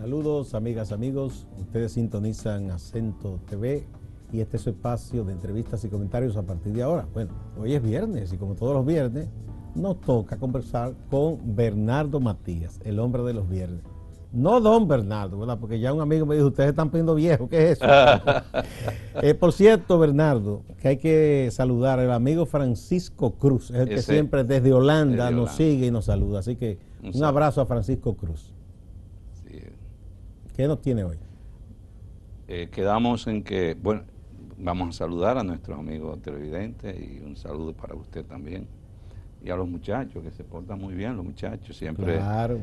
Saludos, amigas, amigos. Ustedes sintonizan Acento TV y este es su espacio de entrevistas y comentarios a partir de ahora. Bueno, hoy es viernes y como todos los viernes, nos toca conversar con Bernardo Matías, el hombre de los viernes. No don Bernardo, ¿verdad? Porque ya un amigo me dijo, ustedes están poniendo viejos, ¿qué es eso? Por cierto, Bernardo, que hay que saludar al amigo Francisco Cruz, es el que siempre desde Holanda nos sigue y nos saluda. Así que un abrazo a Francisco Cruz. Sí. ¿Qué nos tiene hoy? Quedamos en que, bueno, vamos a saludar a nuestros amigos televidentes y un saludo para usted también. Y a los muchachos, que se portan muy bien, los muchachos siempre Claro.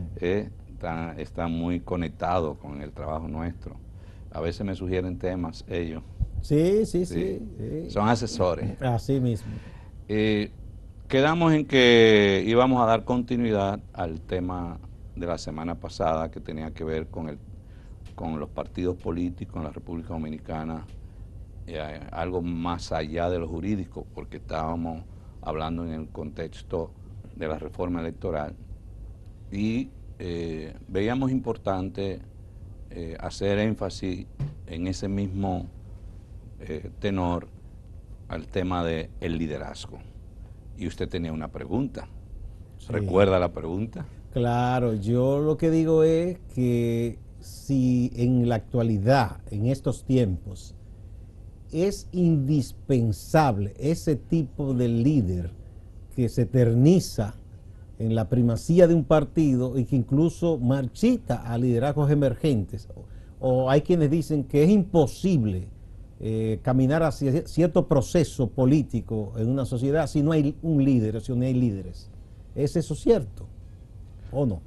están muy conectados con el trabajo nuestro. A veces me sugieren temas ellos. Sí. Son asesores. Así mismo. Quedamos en que íbamos a dar continuidad al tema de la semana pasada que tenía que ver con los partidos políticos en la República Dominicana, algo más allá de lo jurídico, porque estábamos hablando en el contexto de la reforma electoral y veíamos importante hacer énfasis en ese mismo tenor al tema del liderazgo. Y usted tenía una pregunta. Sí. ¿Recuerda la pregunta? Claro, yo lo que digo es que si en la actualidad, en estos tiempos, es indispensable ese tipo de líder que se eterniza en la primacía de un partido y que incluso marchita a liderazgos emergentes, o hay quienes dicen que es imposible caminar hacia cierto proceso político en una sociedad si no hay un líder, si no hay líderes. ¿Es eso cierto o no?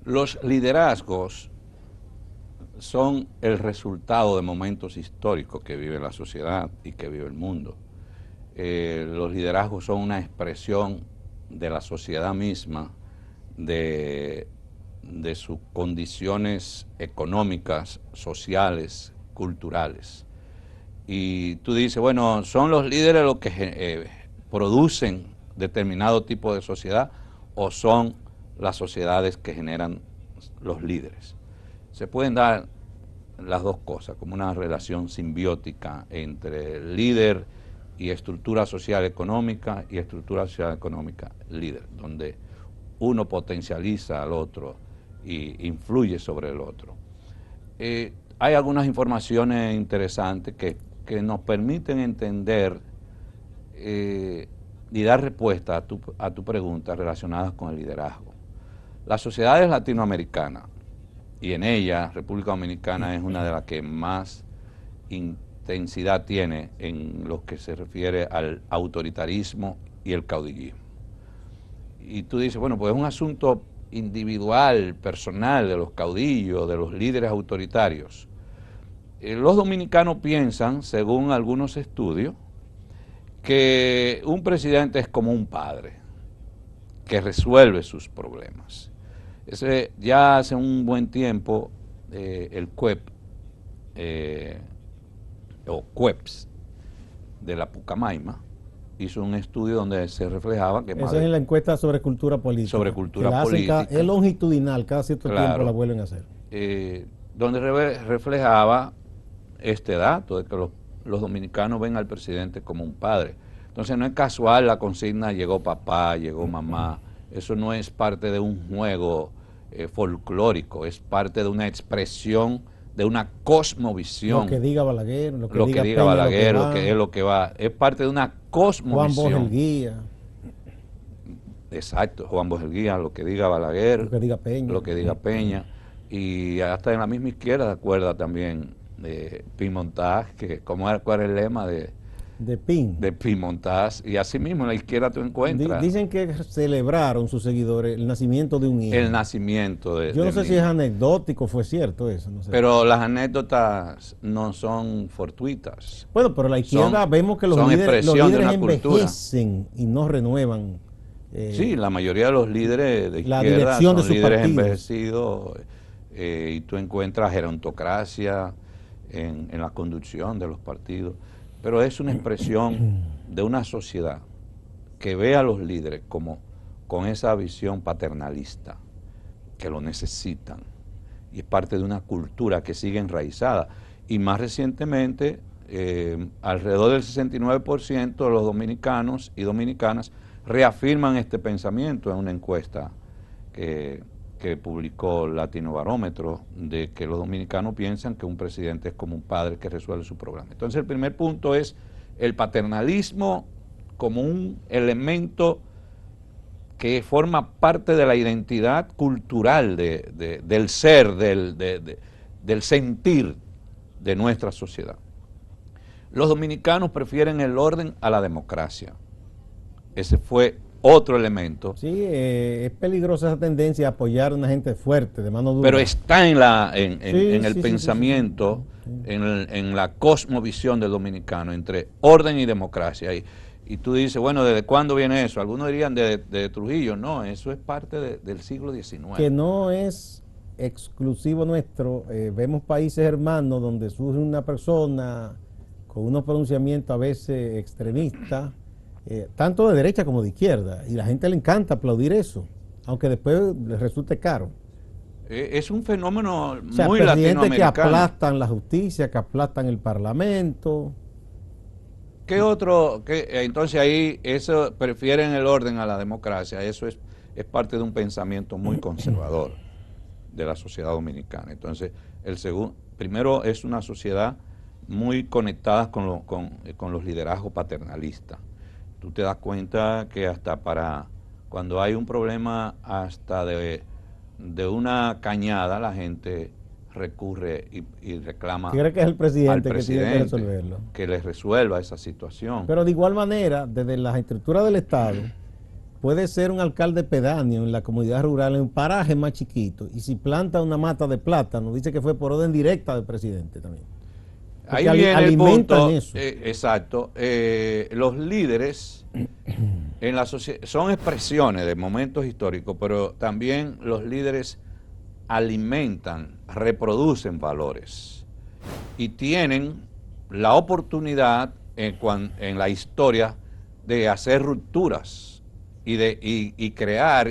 Los liderazgos son el resultado de momentos históricos que vive la sociedad y que vive el mundo. Los liderazgos son una expresión de la sociedad misma, de sus condiciones económicas, sociales, culturales. Y tú dices, bueno, ¿son los líderes los que producen determinado tipo de sociedad o son las sociedades que generan los líderes? Se pueden dar las dos cosas, como una relación simbiótica entre líder y estructura social económica y estructura social económica líder, donde uno potencializa al otro y influye sobre el otro. Hay algunas informaciones interesantes que nos permiten entender y dar respuesta a tu pregunta relacionadas con el liderazgo. Las sociedades latinoamericanas, y en ella República Dominicana es una de las que más intensidad tiene en lo que se refiere al autoritarismo y el caudillismo. Y tú dices, bueno, pues es un asunto individual, personal de los caudillos, de los líderes autoritarios. Los dominicanos piensan, según algunos estudios, que un presidente es como un padre que resuelve sus problemas. Ya hace un buen tiempo el CUEP o CUEPS de la Pucamaima hizo un estudio donde se reflejaba que... Esa es la encuesta sobre cultura política. Sobre cultura política. Es longitudinal, cada cierto tiempo la vuelven a hacer. Donde reflejaba este dato de que los dominicanos ven al presidente como un padre. Entonces no es casual la consigna llegó papá, llegó mamá. Eso no es parte de un juego folclórico, es parte de una expresión, de una cosmovisión. Lo que diga Balaguer, lo que diga Peña, Balaguer, lo que es lo que va. Es parte de una cosmovisión. Juan Bogelguía. Exacto, Juan Bogelguía, lo que diga Balaguer. Lo que diga Peña. Lo que diga Peña. Y hasta en la misma izquierda se acuerda también de Pimontage, que ¿cuál era el lema de Pimontage? Y así mismo en la izquierda tú encuentras. Dicen que celebraron sus seguidores el nacimiento de un hijo. El nacimiento de Yo no sé si es anecdótico, fue cierto eso. No sé. Pero las anécdotas no son fortuitas. Bueno, pero la izquierda vemos que los líderes envejecen y no renuevan. Sí, la mayoría de los líderes de izquierda son líderes envejecidos y tú encuentras gerontocracia en la conducción de los partidos. Pero es una expresión de una sociedad que ve a los líderes como con esa visión paternalista, que lo necesitan, y es parte de una cultura que sigue enraizada. Y más recientemente, alrededor del 69% de los dominicanos y dominicanas reafirman este pensamiento en una encuesta que publicó Latino Barómetro, de que los dominicanos piensan que un presidente es como un padre que resuelve su problema. Entonces el primer punto es el paternalismo como un elemento que forma parte de la identidad cultural del ser, del sentir de nuestra sociedad. Los dominicanos prefieren el orden a la democracia. Ese fue otro elemento. Sí, es peligrosa esa tendencia a apoyar a una gente fuerte, de mano dura. Pero está en el pensamiento, en la cosmovisión del dominicano, entre orden y democracia. Y tú dices, bueno, ¿desde cuándo viene eso? Algunos dirían de Trujillo. No, eso es parte del siglo XIX. Que no es exclusivo nuestro. Vemos países hermanos donde surge una persona con unos pronunciamientos a veces extremistas, tanto de derecha como de izquierda, y la gente le encanta aplaudir eso, aunque después les resulte caro. Es un fenómeno muy latinoamericano. Que aplastan la justicia, que aplastan el parlamento. ¿Qué otro? Entonces ahí eso prefieren el orden a la democracia. Eso es parte de un pensamiento muy conservador de la sociedad dominicana. Entonces, primero es una sociedad muy conectada con los liderazgos paternalistas. Tú te das cuenta que hasta cuando hay un problema hasta de una cañada, la gente recurre y reclama ¿Cree que es el presidente, al presidente que tiene que resolverlo? Que les resuelva esa situación. Pero de igual manera, desde las estructuras del Estado, puede ser un alcalde pedáneo en la comunidad rural, en un paraje más chiquito, y si planta una mata de plátano, dice que fue por orden directa del presidente también. Ahí viene el punto, eso. Exacto. Los líderes en la sociedad son expresiones de momentos históricos, pero también los líderes alimentan, reproducen valores y tienen la oportunidad en la historia de hacer rupturas y crear,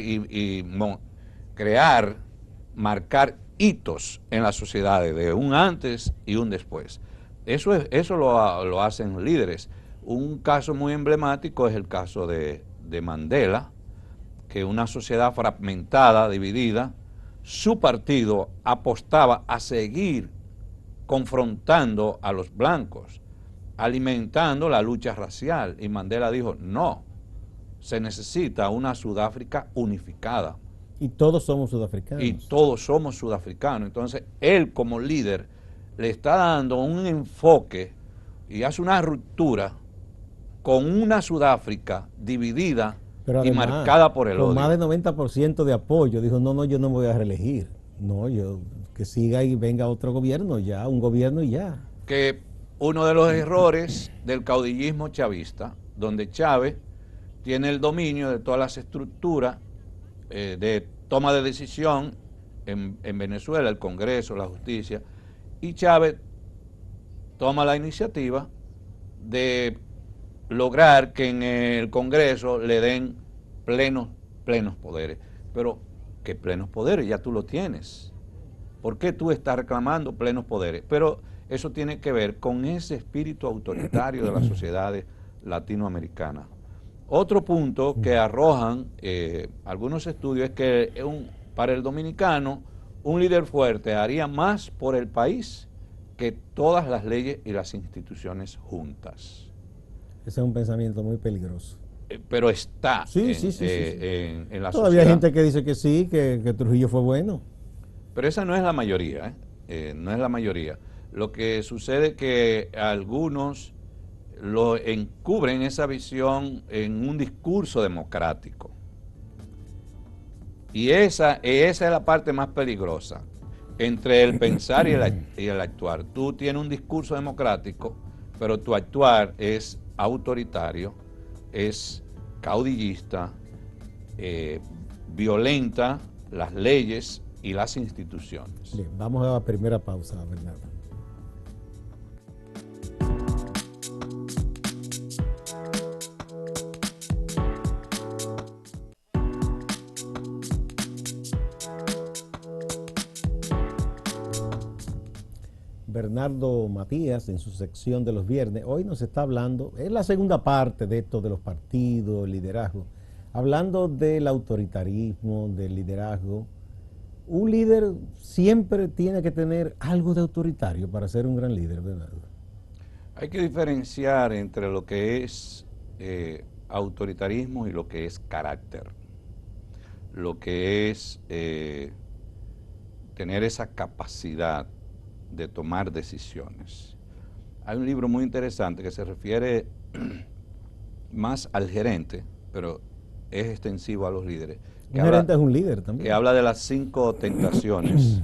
marcar hitos en las sociedades de un antes y un después. Eso lo hacen líderes. Un caso muy emblemático es el caso de Mandela, que una sociedad fragmentada, dividida, su partido apostaba a seguir confrontando a los blancos, alimentando la lucha racial. Y Mandela dijo, no, se necesita una Sudáfrica unificada. Y todos somos sudafricanos. Y todos somos sudafricanos. Entonces, él como líder le está dando un enfoque y hace una ruptura con una Sudáfrica dividida, pero además, y marcada por el odio. Con más del 90% de apoyo. Dijo, no, yo no me voy a reelegir. No, yo que siga y venga otro gobierno ya, un gobierno y ya. Que uno de los errores del caudillismo chavista, donde Chávez tiene el dominio de todas las estructuras de toma de decisión en Venezuela, el Congreso, la justicia, y Chávez toma la iniciativa de lograr que en el Congreso le den plenos poderes. Pero, ¿qué plenos poderes? Ya tú lo tienes. ¿Por qué tú estás reclamando plenos poderes? Pero eso tiene que ver con ese espíritu autoritario de las sociedades latinoamericanas. Otro punto que arrojan algunos estudios es que para el dominicano un líder fuerte haría más por el país que todas las leyes y las instituciones juntas. Ese es un pensamiento muy peligroso. Pero está en la sociedad. Todavía hay gente que dice que sí, que Trujillo fue bueno. Pero esa no es la mayoría, no es la mayoría. Lo que sucede es que algunos lo encubren esa visión en un discurso democrático. Y esa es la parte más peligrosa entre el pensar y el actuar. Tú tienes un discurso democrático, pero tu actuar es autoritario, es caudillista, violenta las leyes y las instituciones. Bien, vamos a la primera pausa, Bernardo. Bernardo Matías en su sección de los viernes. Hoy nos está hablando, es la segunda parte de esto de los partidos, el liderazgo, hablando del autoritarismo, del liderazgo. Un líder siempre tiene que tener algo de autoritario para ser un gran líder, Bernardo. Hay que diferenciar entre lo que es autoritarismo y lo que es carácter. Lo que es tener esa capacidad de tomar decisiones. Hay un libro muy interesante que se refiere más al gerente, pero es extensivo a los líderes. Un gerente es un líder también. Que habla de las 5 tentaciones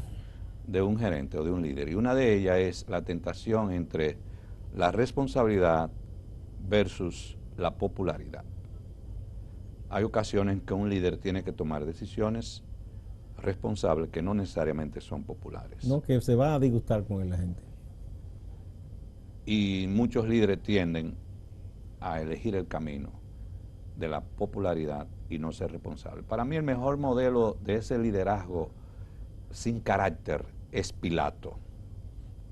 de un gerente o de un líder. Y una de ellas es la tentación entre la responsabilidad versus la popularidad. Hay ocasiones en que un líder tiene que tomar decisiones responsables que no necesariamente son populares. No, que se va a disgustar con la gente. Y muchos líderes tienden a elegir el camino de la popularidad y no ser responsable. Para mí el mejor modelo de ese liderazgo sin carácter es Pilato.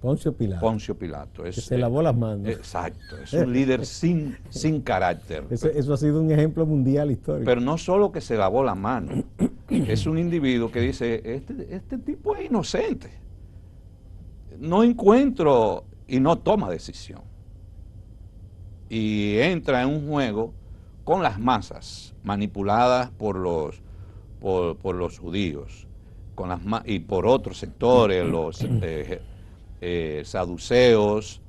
Poncio Pilato. Poncio Pilato. Que se lavó las manos. Exacto, es un líder sin carácter. Eso ha sido un ejemplo mundial histórico. Pero no solo que se lavó la mano, es un individuo que dice, este tipo es inocente. No encuentro y no toma decisión. Y entra en un juego con las masas, manipuladas por los judíos y por otros sectores, los saduceos,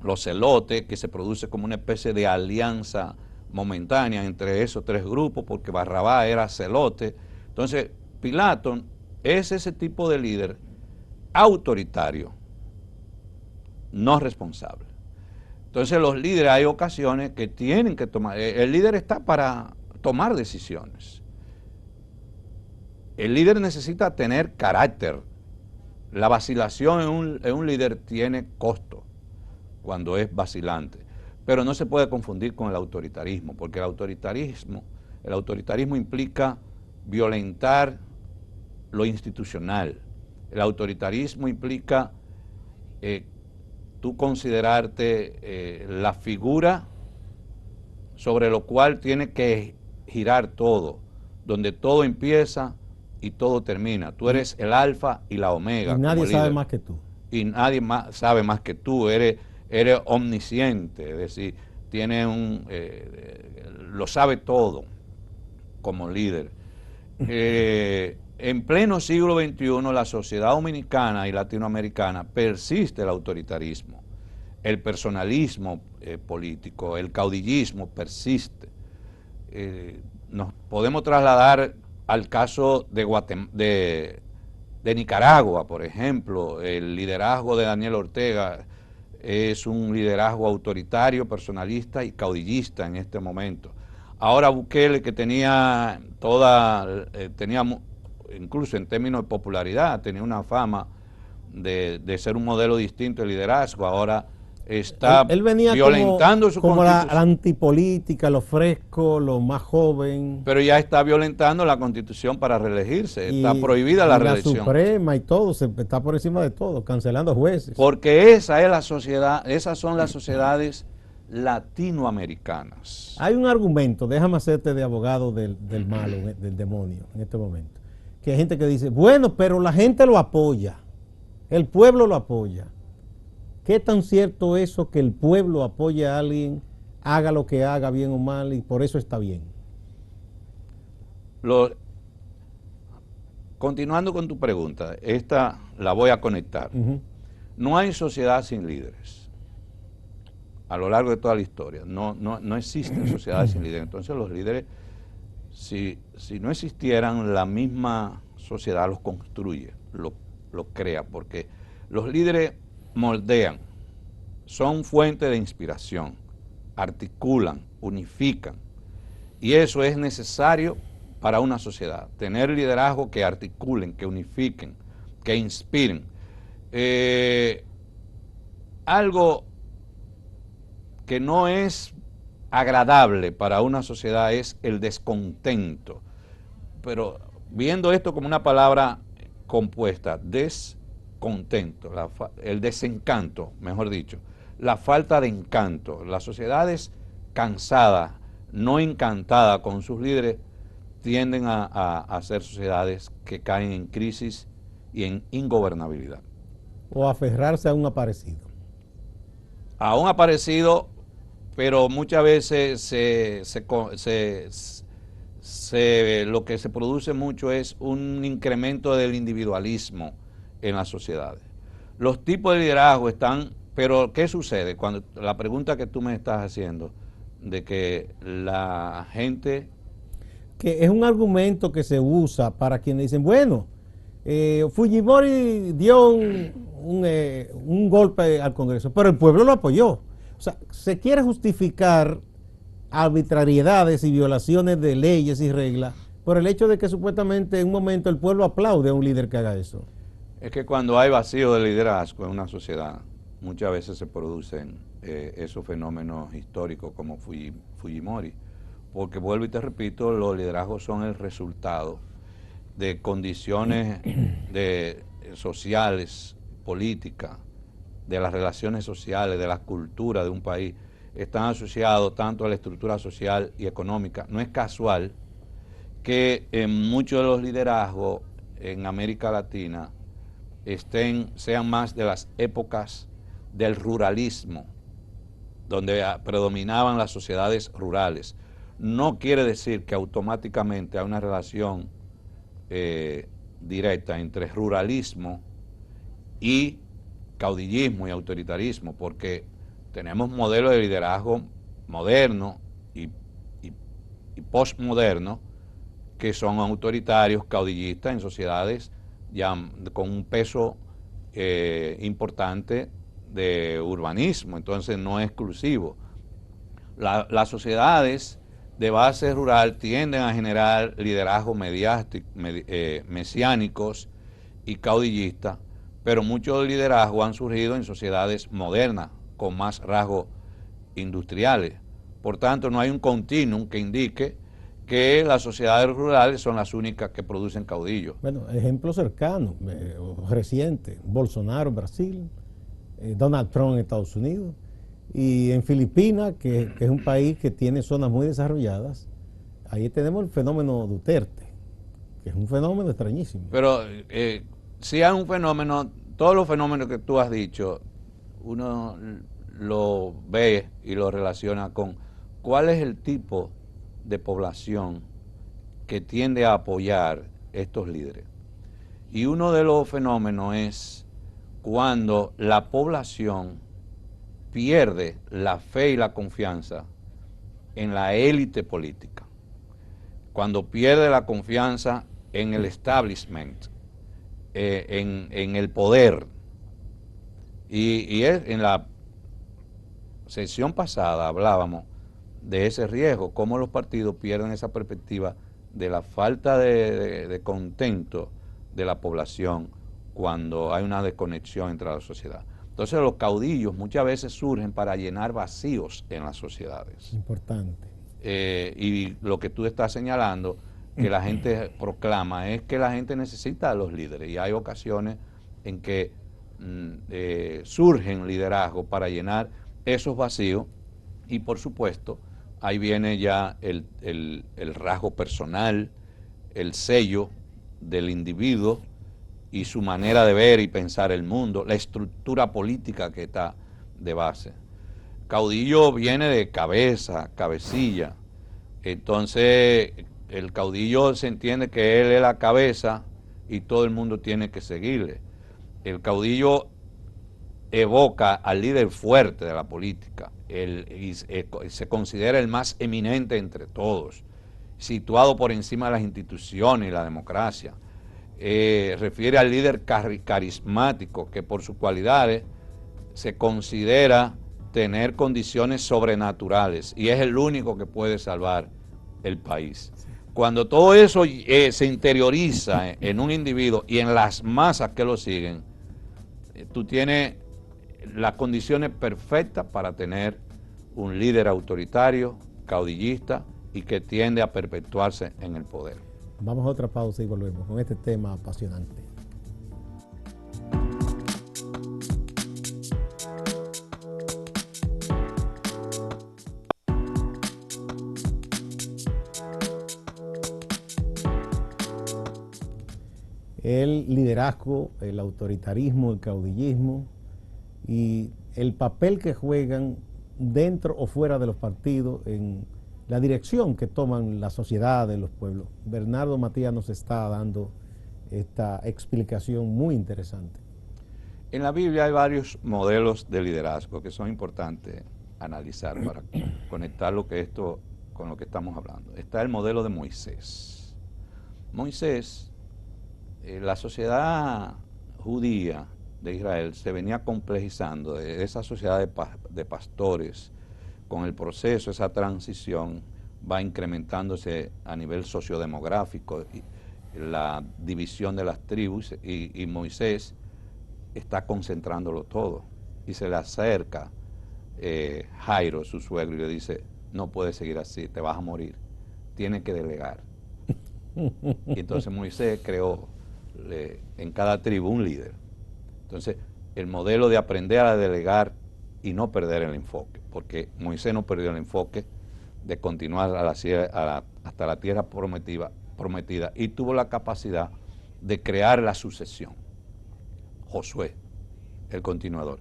los celotes, que se produce como una especie de alianza momentánea entre esos 3 grupos, porque Barrabás era celote. Entonces, Pilato es ese tipo de líder autoritario, no responsable. Entonces, los líderes hay ocasiones que tienen que tomar, el líder está para tomar decisiones. El líder necesita tener carácter. La vacilación en un líder tiene costo cuando es vacilante, pero no se puede confundir con el autoritarismo, porque el autoritarismo implica violentar lo institucional. El autoritarismo implica tú considerarte la figura sobre lo cual tiene que girar todo, donde todo empieza y todo termina. Tú eres el alfa y la omega. Y nadie sabe más que tú. Y nadie más sabe más que tú. Eres omnisciente, es decir, lo sabe todo como líder. En pleno siglo XXI, la sociedad dominicana y latinoamericana persiste el autoritarismo, el personalismo político, el caudillismo persiste. Nos podemos trasladar al caso de Nicaragua, por ejemplo. El liderazgo de Daniel Ortega es un liderazgo autoritario, personalista y caudillista en este momento. Ahora Bukele, que tenía incluso en términos de popularidad, tenía una fama de ser un modelo distinto de liderazgo, ahora está él venía violentando como la antipolítica, lo fresco, lo más joven. Pero ya está violentando la Constitución para reelegirse, está prohibida la reelección. La Suprema y todo, está por encima de todo, cancelando jueces. Porque esa es la sociedad, esas son las sociedades latinoamericanas. Hay un argumento, déjame hacerte de abogado del malo, del demonio en este momento, que hay gente que dice, bueno, pero la gente lo apoya, el pueblo lo apoya. ¿Qué tan cierto eso que el pueblo apoya a alguien, haga lo que haga, bien o mal, y por eso está bien? Continuando con tu pregunta, esta la voy a conectar. No hay sociedad sin líderes. A lo largo de toda la historia, no existen sociedades sin líderes. Entonces los líderes, si no existieran, la misma sociedad los construye, los crea, porque los líderes moldean, son fuente de inspiración, articulan, unifican, y eso es necesario para una sociedad, tener liderazgo que articulen, que unifiquen, que inspiren. Algo que no es agradable para una sociedad es el descontento, pero viendo esto como una palabra compuesta, descontento, el desencanto, mejor dicho, la falta de encanto. Las sociedades cansadas, no encantadas con sus líderes, tienden a ser sociedades que caen en crisis y en ingobernabilidad. O aferrarse a un aparecido. A un aparecido, pero muchas veces lo que se produce mucho es un incremento del individualismo en las sociedades. Los tipos de liderazgo están, pero ¿qué sucede? Cuando la pregunta que tú me estás haciendo, de que la gente... Que es un argumento que se usa para quienes dicen, bueno, Fujimori dio un golpe al Congreso, pero el pueblo lo apoyó. O sea, se quiere justificar arbitrariedades y violaciones de leyes y reglas por el hecho de que supuestamente en un momento el pueblo aplaude a un líder que haga eso. Es que cuando hay vacío de liderazgo en una sociedad, muchas veces se producen esos fenómenos históricos como Fujimori, porque vuelvo y te repito, los liderazgos son el resultado de condiciones sociales, políticas, de las relaciones sociales, de la cultura de un país. Están asociados tanto a la estructura social y económica. No es casual que en muchos de los liderazgos en América Latina sean más de las épocas del ruralismo, donde predominaban las sociedades rurales. No quiere decir que automáticamente hay una relación directa entre ruralismo y caudillismo y autoritarismo, porque tenemos modelos de liderazgo moderno y postmoderno que son autoritarios, caudillistas en sociedades ya con un peso importante de urbanismo, entonces no es exclusivo. Las sociedades de base rural tienden a generar liderazgos mesiánicos y caudillistas, pero muchos liderazgos han surgido en sociedades modernas, con más rasgos industriales. Por tanto, no hay un continuum que indique que las sociedades rurales son las únicas que producen caudillos. Bueno, ejemplo cercano, reciente, Bolsonaro en Brasil, Donald Trump en Estados Unidos, y en Filipinas, que es un país que tiene zonas muy desarrolladas, ahí tenemos el fenómeno Duterte, que es un fenómeno extrañísimo. Pero si hay un fenómeno, todos los fenómenos que tú has dicho, uno lo ve y lo relaciona con cuál es el tipo de población que tiende a apoyar estos líderes. Y uno de los fenómenos es cuando la población pierde la fe y la confianza en la élite política, cuando pierde la confianza en el establishment, en el poder. Y en la sesión pasada hablábamos de ese riesgo, cómo los partidos pierden esa perspectiva de la falta de contento de la población cuando hay una desconexión entre la sociedad. Entonces los caudillos muchas veces surgen para llenar vacíos en las sociedades. Importante. Y lo que tú estás señalando, que la gente proclama, es que la gente necesita a los líderes, y hay ocasiones en que surgen liderazgos para llenar esos vacíos, y por supuesto ahí viene ya el rasgo personal, el sello del individuo y su manera de ver y pensar el mundo, la estructura política que está de base. Caudillo viene de cabeza, cabecilla. Entonces el caudillo se entiende que él es la cabeza y todo el mundo tiene que seguirle. El caudillo evoca al líder fuerte de la política y se considera el más eminente entre todos, situado por encima de las instituciones y la democracia. Refiere al líder carismático que por sus cualidades se considera tener condiciones sobrenaturales y es el único que puede salvar el país. Cuando todo eso se interioriza en un individuo y en las masas que lo siguen, tú tienes las condiciones perfectas para tener un líder autoritario, caudillista y que tiende a perpetuarse en el poder. Vamos a otra pausa y volvemos con este tema apasionante. el liderazgo, el autoritarismo, el caudillismo y el papel que juegan dentro o fuera de los partidos en la dirección que toman la sociedad de los pueblos. Bernardo Matías nos está dando esta explicación muy interesante. En la Biblia hay varios modelos de liderazgo que son importantes analizar para conectar esto con lo que estamos hablando. Está el modelo de Moisés. Moisés, la sociedad judía de Israel se venía complejizando de esa sociedad de pastores. Con el proceso, esa transición va incrementándose a nivel sociodemográfico, y la división de las tribus, y Moisés está concentrándolo todo. Y se le acerca Jairo, su suegro, y le dice: no puedes seguir así, te vas a morir, tienes que delegar. Y entonces Moisés creó en cada tribu un líder. Entonces, el modelo de aprender a delegar y no perder el enfoque, porque Moisés no perdió el enfoque de continuar hasta la tierra prometida, y tuvo la capacidad de crear la sucesión. Josué, el continuador.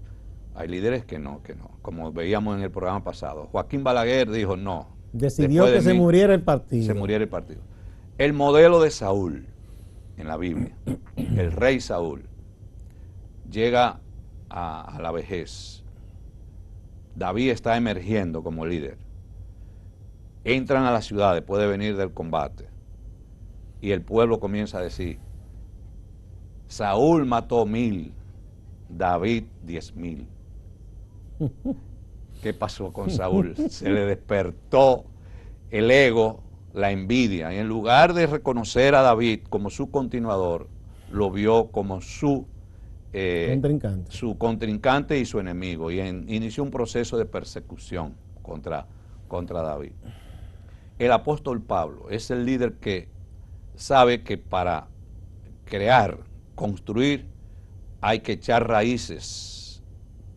Hay líderes que no, como veíamos en el programa pasado. Joaquín Balaguer dijo no. Decidió que se muriera el partido. Se muriera el partido. El modelo de Saúl en la Biblia, el rey Saúl, llega a la vejez. David está emergiendo como líder. Entran a la ciudad después de venir del combate y el pueblo comienza a decir: Saúl mató 1000, David 10,000. ¿Qué pasó con Saúl? Se le despertó el ego, la envidia, y en lugar de reconocer a David como su continuador, lo vio como su contrincante y su enemigo, y inició un proceso de persecución contra David. El apóstol Pablo es el líder que sabe que para crear, construir, hay que echar raíces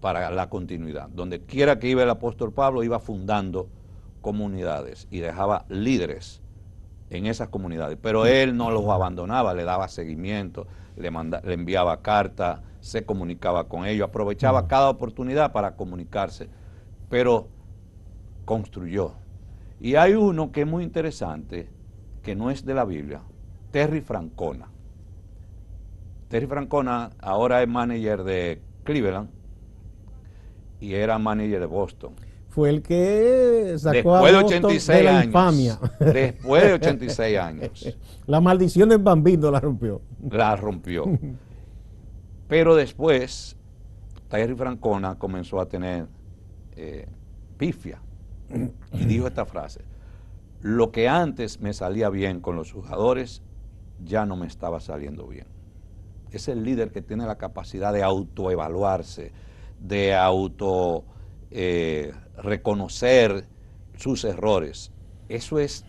para la continuidad. Donde quiera que iba el apóstol Pablo, iba fundando comunidades y dejaba líderes en esas comunidades, pero él no los abandonaba, le daba seguimiento, le enviaba cartas, se comunicaba con ellos, aprovechaba cada oportunidad para comunicarse, pero construyó. Y hay uno que es muy interesante, que no es de la Biblia, Terry Francona. Terry Francona ahora es manager de Cleveland y era manager de Boston. Fue el que sacó después a Boston de 86 la infamia. Después de 86 años. La maldición del Bambino la rompió. La rompió. Pero después, Terry Francona comenzó a tener pifia. Y dijo esta frase: lo que antes me salía bien con los jugadores, ya no me estaba saliendo bien. Es el líder que tiene la capacidad de autoevaluarse, de reconocer sus errores. Eso es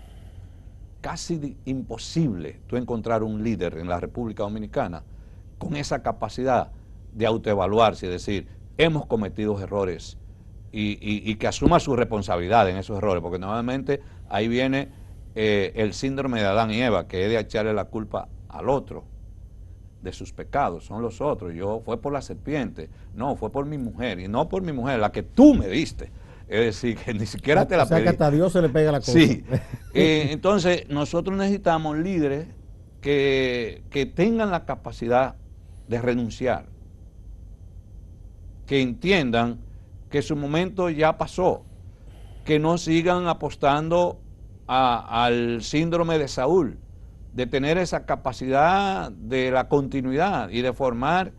casi imposible, tú encontrar un líder en la República Dominicana con esa capacidad de autoevaluarse y decir: hemos cometido errores, y que asuma su responsabilidad en esos errores, porque normalmente ahí viene el síndrome de Adán y Eva, que es de echarle la culpa al otro de sus pecados. Son los otros. Fue por la serpiente, no, fue por mi mujer, y no por mi mujer, la que tú me diste. Es decir, que ni siquiera te la pedí. O sea, que hasta Dios se le pega la cosa. Sí. Entonces, nosotros necesitamos líderes que tengan la capacidad de renunciar, que entiendan que su momento ya pasó, que no sigan apostando al síndrome de Saúl, de tener esa capacidad de la continuidad y de formar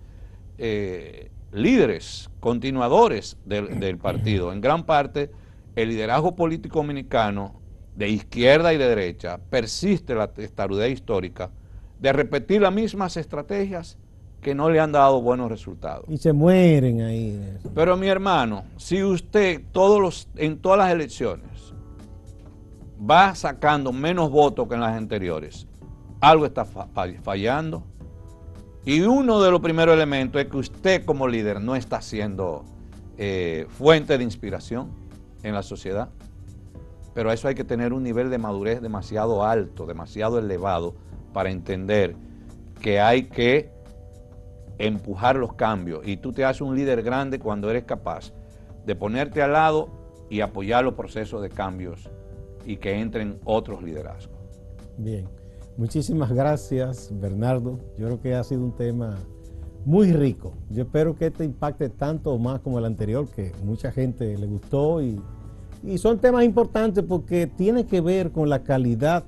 líderes, continuadores del partido. En gran parte, el liderazgo político dominicano, de izquierda y de derecha, persiste la testarudez histórica de repetir las mismas estrategias que no le han dado buenos resultados. Y se mueren ahí. Pero mi hermano, si usted en todas las elecciones va sacando menos votos que en las anteriores, algo está fallando. Y uno de los primeros elementos es que usted como líder no está siendo fuente de inspiración en la sociedad. Pero a eso hay que tener un nivel de madurez demasiado alto, demasiado elevado, para entender que hay que empujar los cambios, y tú te haces un líder grande cuando eres capaz de ponerte al lado y apoyar los procesos de cambios y que entren otros liderazgos. Bien, muchísimas gracias, Bernardo. Yo creo que ha sido un tema muy rico. Yo espero que este impacte tanto o más como el anterior, que mucha gente le gustó, y son temas importantes porque tiene que ver con la calidad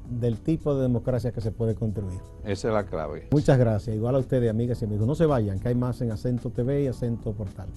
del tipo de democracia que se puede construir. Esa es la clave. Muchas gracias. Igual a ustedes, amigas y amigos. No se vayan, que hay más en Acento TV y Acento Portal.